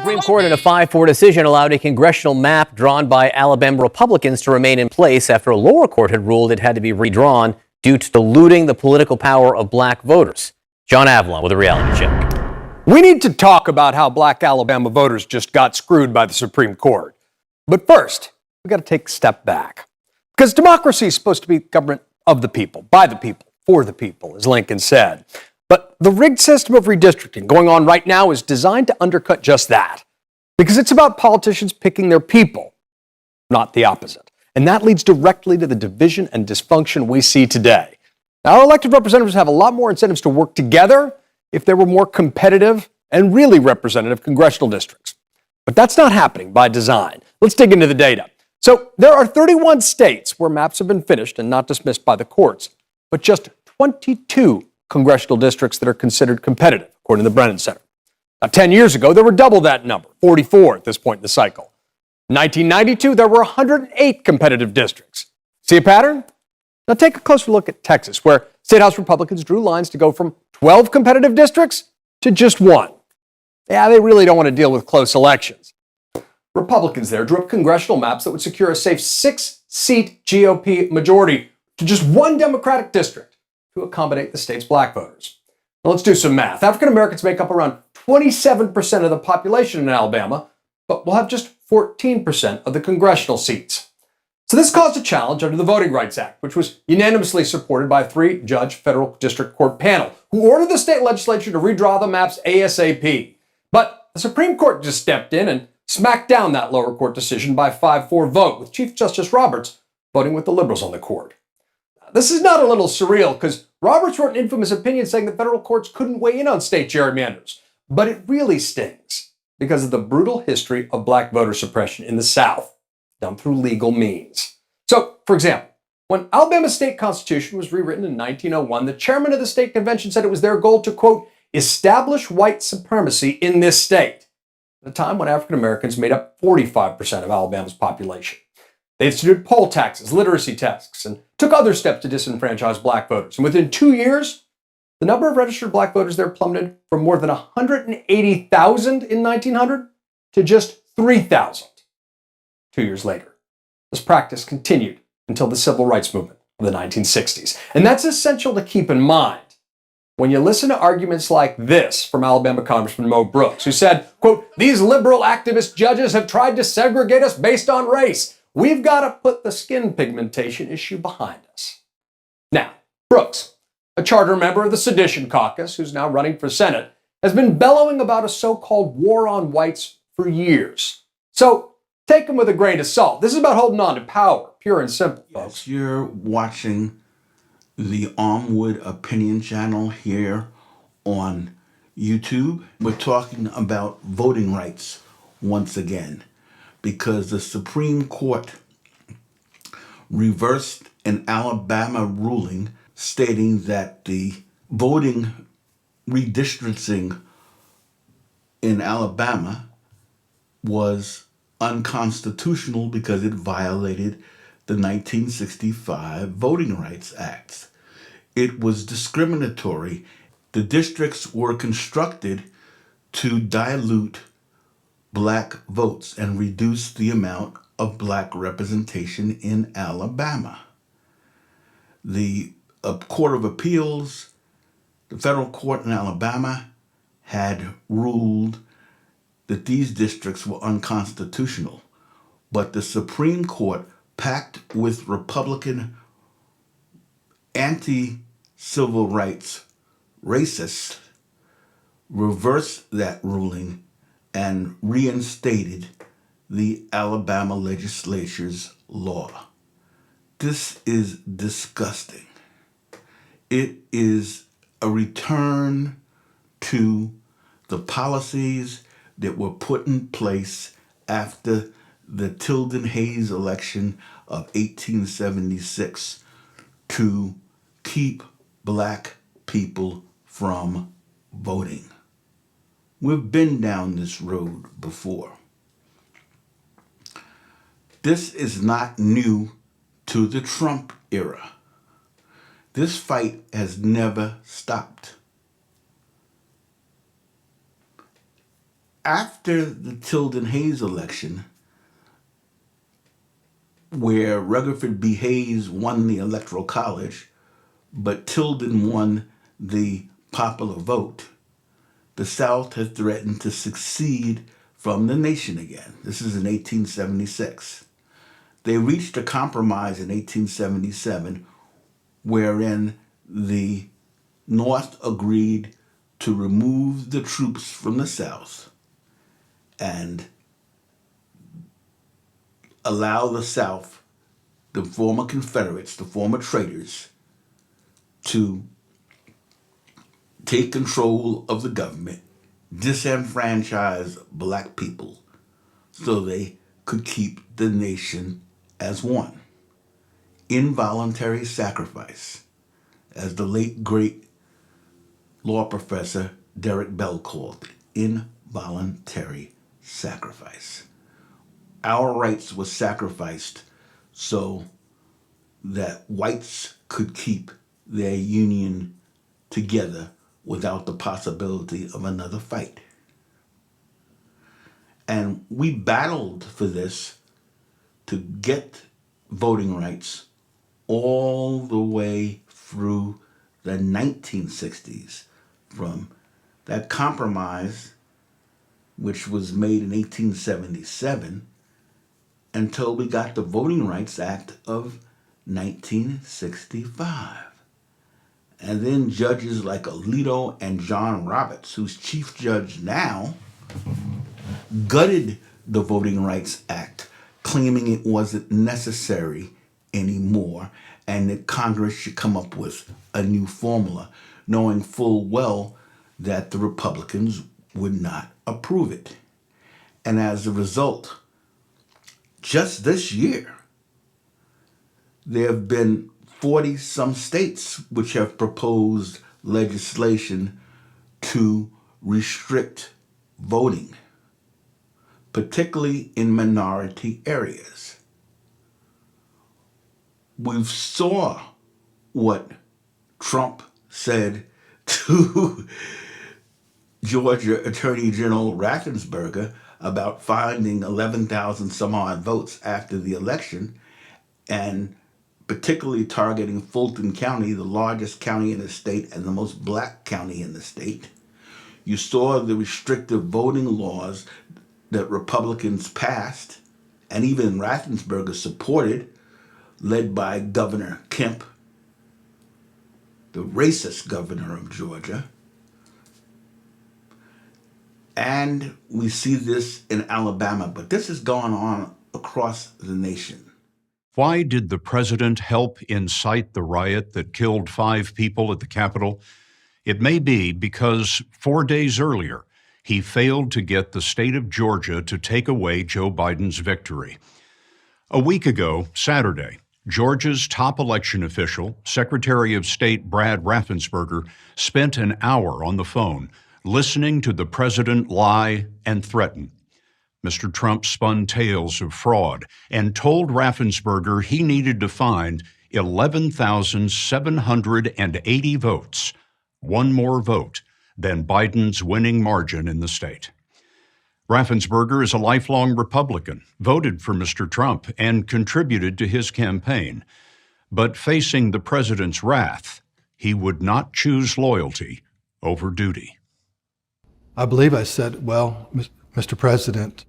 Supreme Court in a 5-4 decision allowed a congressional map drawn by Alabama Republicans to remain in place after a lower court had ruled it had to be redrawn due to diluting the political power of black voters. John Avalon with a reality check. We need to talk about how black Alabama voters just got screwed by the Supreme Court. But first, we got to take a step back. Because democracy is supposed to be government of the people, by the people, for the people, as Lincoln said. But the rigged system of redistricting going on right now is designed to undercut just that. Because it's about politicians picking their people, not the opposite. And that leads directly to the division and dysfunction we see today. Now, our elected representatives have a lot more incentives to work together if there were more competitive and really representative congressional districts. But that's not happening by design. Let's dig into the data. So there are 31 states where maps have been finished and not dismissed by the courts, but just 22 congressional districts that are considered competitive, according to the Brennan Center. Now, 10 years ago, there were double that number, 44 at this point in the cycle. In 1992, there were 108 competitive districts. See a pattern? Now take a closer look at Texas, where State House Republicans drew lines to go from 12 competitive districts to just one. Yeah, they really don't want to deal with close elections. Republicans there drew up congressional maps that would secure a safe 6-seat GOP majority to just one Democratic district to accommodate the state's black voters. Now let's do some math. African Americans make up around 27% of the population in Alabama, but will have just 14% of the congressional seats. So this caused a challenge under the Voting Rights Act, which was unanimously supported by a 3-judge federal district court panel, who ordered the state legislature to redraw the maps ASAP. But the Supreme Court just stepped in and smacked down that lower court decision by a 5-4 vote, with Chief Justice Roberts voting with the liberals on the court. This is not a little surreal, because Roberts wrote an infamous opinion saying that federal courts couldn't weigh in on state gerrymanders. But it really stings because of the brutal history of black voter suppression in the South, done through legal means. So, for example, when Alabama's state constitution was rewritten in 1901, the chairman of the state convention said it was their goal to, quote, establish white supremacy in this state, at a time when African Americans made up 45% of Alabama's population. They instituted poll taxes, literacy tests, and took other steps to disenfranchise black voters. And within 2 years, the number of registered black voters there plummeted from more than 180,000 in 1900 to just 3,000 2 years later. This practice continued until the civil rights movement of the 1960s. And that's essential to keep in mind when you listen to arguments like this from Alabama Congressman Mo Brooks, who said, quote, these liberal activist judges have tried to segregate us based on race. We've got to put the skin pigmentation issue behind us. Now, Brooks, a charter member of the Sedition Caucus, who's now running for Senate, has been bellowing about a so-called war on whites for years. So take him with a grain of salt. This is about holding on to power, pure and simple, folks. Yes, you're watching the Armwood Opinion channel here on YouTube. We're talking about voting rights once again, because the Supreme Court reversed an Alabama ruling stating that the voting redistricting in Alabama was unconstitutional because it violated the 1965 Voting Rights Act. It was discriminatory. The districts were constructed to dilute black votes and reduce the amount of black representation in Alabama. The Court of Appeals, the federal court in Alabama, had ruled that these districts were unconstitutional, but the Supreme Court, packed with Republican anti-civil rights racists, reversed that ruling and reinstated the Alabama legislature's law. This is disgusting. It is a return to the policies that were put in place after the Tilden Hayes election of 1876 to keep black people from voting. We've been down this road before. This is not new to the Trump era. This fight has never stopped. After the Tilden Hayes election, where Rutherford B. Hayes won the Electoral College, but Tilden won the popular vote, the South has threatened to secede from the nation again. This is in 1876. They reached a compromise in 1877 wherein the North agreed to remove the troops from the South and allow the South, the former Confederates, the former traitors, to take control of the government, disenfranchise black people so they could keep the nation as one. Involuntary sacrifice, as the late great law professor Derek Bell called it, involuntary sacrifice. Our rights were sacrificed so that whites could keep their union together without the possibility of another fight. And we battled for this to get voting rights all the way through the 1960s, from that compromise, which was made in 1877, until we got the Voting Rights Act of 1965. And then judges like Alito and John Roberts, who's chief judge now, gutted the Voting Rights Act, claiming it wasn't necessary anymore and that Congress should come up with a new formula, knowing full well that the Republicans would not approve it. And as a result, just this year, there have been 40-some states which have proposed legislation to restrict voting, particularly in minority areas. We saw what Trump said to Georgia Attorney General Raffensperger about finding 11,000 some odd votes after the election, and particularly targeting Fulton County, the largest county in the state and the most black county in the state. You saw the restrictive voting laws that Republicans passed, and even Raffensperger supported, led by Governor Kemp, the racist governor of Georgia. And we see this in Alabama, but this has gone on across the nation. Why did the president help incite the riot that killed 5 people at the Capitol? It may be because 4 days earlier, he failed to get the state of Georgia to take away Joe Biden's victory. A week ago, Saturday, Georgia's top election official, Secretary of State Brad Raffensperger, spent an hour on the phone listening to the president lie and threaten. Mr. Trump spun tales of fraud and told Raffensperger he needed to find 11,780 votes, one more vote than Biden's winning margin in the state. Raffensperger is a lifelong Republican, voted for Mr. Trump, and contributed to his campaign. But facing the president's wrath, he would not choose loyalty over duty. I believe I said, well, Mr. President,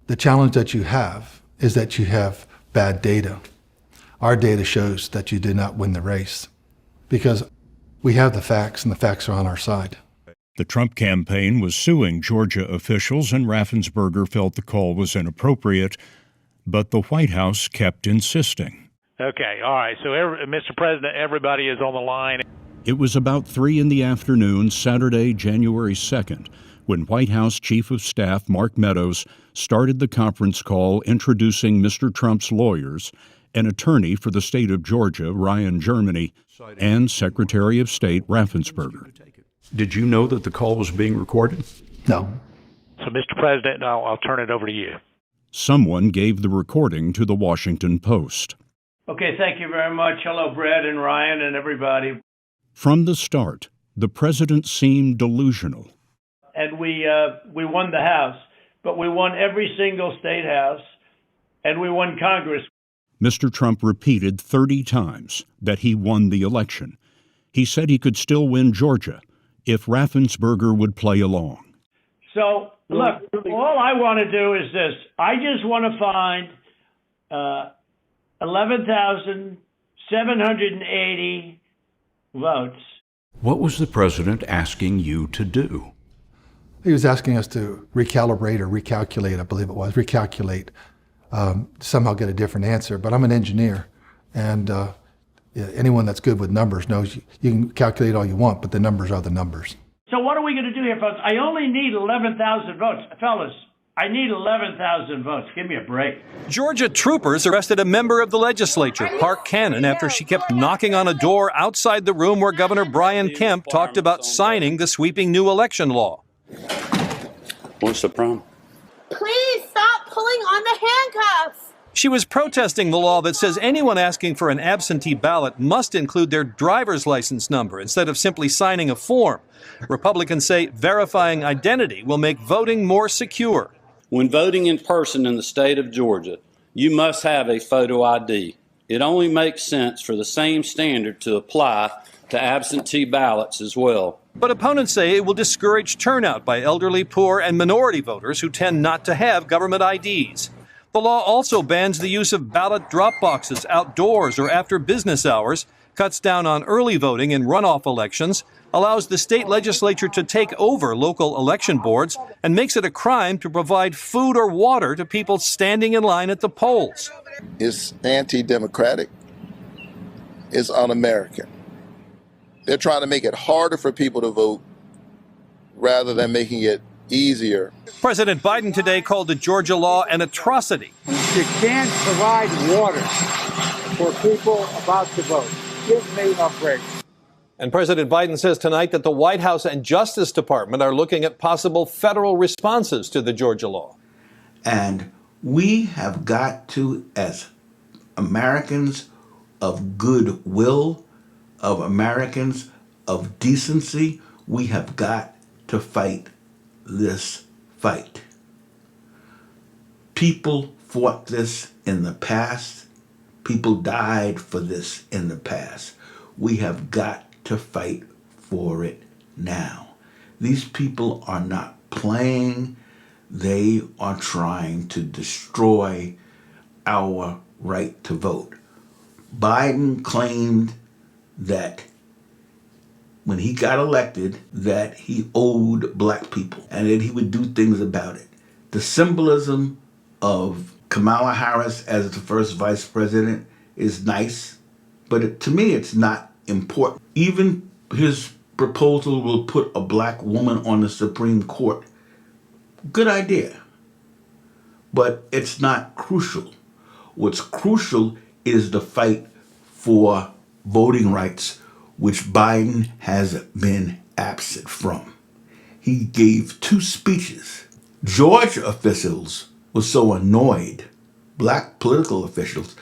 the challenge that you have is that you have bad data. Our data shows that you did not win the race because we have the facts and the facts are on our side. The Trump campaign was suing Georgia officials, and Raffensperger felt the call was inappropriate, but the White House kept insisting. Okay, all right. So, Mr. President, everybody is on the line. It was about 3 in the afternoon, Saturday, January 2nd, when White House Chief of Staff Mark Meadows started the conference call introducing Mr. Trump's lawyers, an attorney for the state of Georgia, Ryan Germany, and Secretary of State Raffensperger. Did you know that the call was being recorded? No. So, Mr. President, I'll turn it over to you. Someone gave the recording to the Washington Post. Okay, thank you very much. Hello, Brad and Ryan and everybody. From the start, the president seemed delusional. And we won the House, but we won every single state house, and we won Congress. Mr. Trump repeated 30 times that he won the election. He said he could still win Georgia if Raffensperger would play along. So, look, all I want to do is this. I just want to find 11,780 votes. What was the president asking you to do? He was asking us to recalibrate or recalculate, I believe it was, somehow get a different answer. But I'm an engineer, and anyone that's good with numbers knows you can calculate all you want, but the numbers are the numbers. So what are we going to do here, folks? I only need 11,000 votes. Fellas, I need 11,000 votes. Give me a break. Georgia troopers arrested a member of the legislature, Park Cannon, after she kept knocking on a door outside the room where Governor Brian Kemp talked about signing the sweeping new election law. What's the problem? Please stop pulling on the handcuffs. She was protesting the law that says anyone asking for an absentee ballot must include their driver's license number instead of simply signing a form. Republicans say verifying identity will make voting more secure. When voting in person in the state of Georgia, you must have a photo ID. It only makes sense for the same standard to apply to absentee ballots as well. But opponents say it will discourage turnout by elderly, poor, and minority voters who tend not to have government IDs. The law also bans the use of ballot drop boxes outdoors or after business hours, cuts down on early voting in runoff elections, allows the state legislature to take over local election boards, and makes it a crime to provide food or water to people standing in line at the polls. It's anti-democratic. It's un-American. They're trying to make it harder for people to vote rather than making it easier. President Biden today called the Georgia law an atrocity. You can't provide water for people about to vote. Give me a break. And President Biden says tonight that the White House and Justice Department are looking at possible federal responses to the Georgia law. And we have got to, as Americans of goodwill, of Americans of decency, we have got to fight this fight. People fought this in the past. People died for this in the past. We have got to fight for it now. These people are not playing. They are trying to destroy our right to vote. Biden claimed that when he got elected, that he owed black people and that he would do things about it. The symbolism of Kamala Harris as the first vice president is nice, but to me it's not important. Even his proposal will put a black woman on the Supreme Court. Good idea, but it's not crucial. What's crucial is the fight for voting rights, which Biden has been absent from. He gave 2 speeches. Georgia officials were so annoyed, black political officials,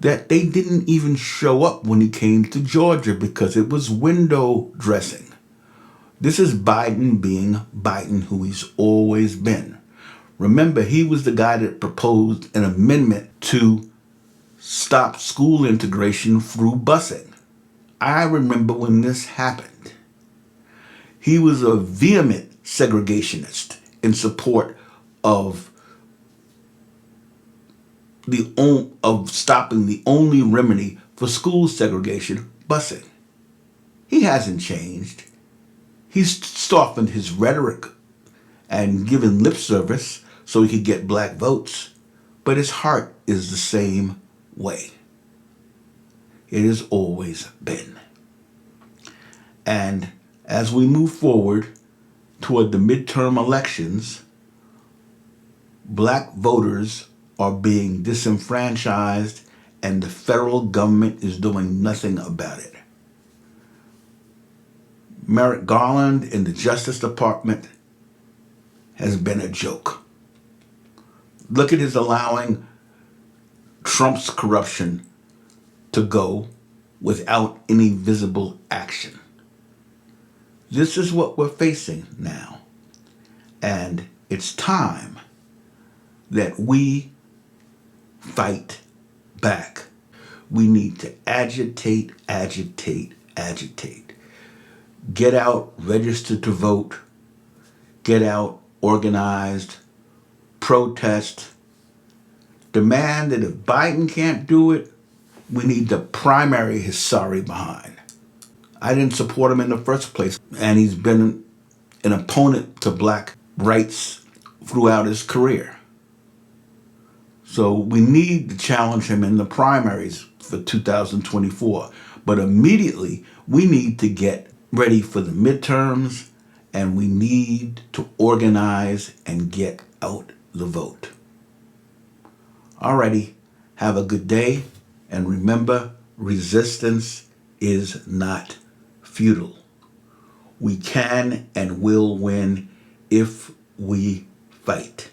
that they didn't even show up when he came to Georgia because it was window dressing. This is Biden being Biden, who he's always been. Remember, he was the guy that proposed an amendment to stop school integration through busing. I remember when this happened. He was a vehement segregationist in support of stopping the only remedy for school segregation, busing. He hasn't changed. He's softened his rhetoric and given lip service so he could get black votes, but his heart is the same way. it has always been. And as we move forward toward the midterm elections, black voters are being disenfranchised and the federal government is doing nothing about it. Merrick Garland in the Justice Department has been a joke. Look at his allowing Trump's corruption to go without any visible action. This is what we're facing now. And it's time that we fight back. We need to agitate, agitate, agitate. Get out, register to vote. Get out, organized, protest. Demand that if Biden can't do it, we need to primary his sorry behind. I didn't support him in the first place, and he's been an opponent to black rights throughout his career. So we need to challenge him in the primaries for 2024. But immediately, we need to get ready for the midterms, and we need to organize and get out the vote. Alrighty, have a good day, and remember, resistance is not futile. We can and will win if we fight.